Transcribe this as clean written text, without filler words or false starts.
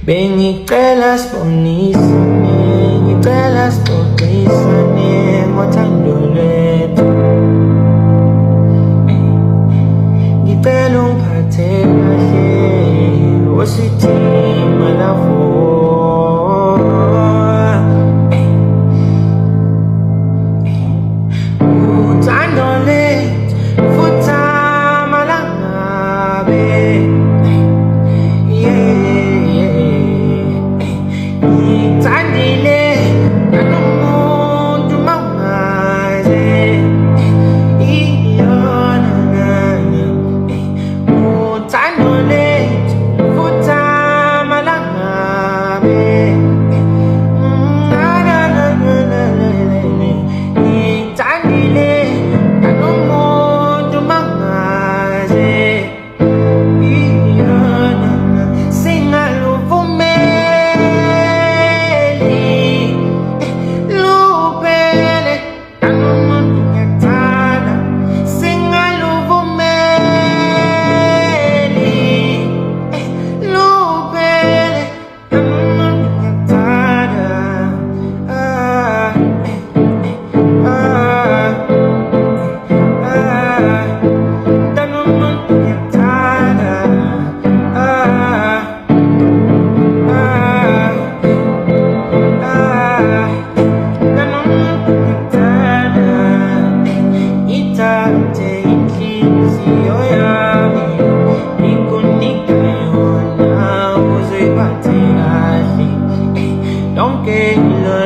Bengicela sibonisane, ngicela sixoxisane ngothando lwethu. Ngicela ungiphathe kahle, wosithi malavo. Uthando lethu futha malangabe. Ngithandile nanomuntu mangaze iyona nami. Uthando lethu futha malangabe. Ngithandile nanomuntu mangaze iyona nami. Singaluvumeli luphele, nanomuntu ngiyakuthanda. Singaluvumeli luphele, nanomuntu ngiyakuthanda. Nanomuntu ngiyakuthanda. Ithathe inhliziyo yami, ngikunike yona uzoyiphathe kahle. Yonke into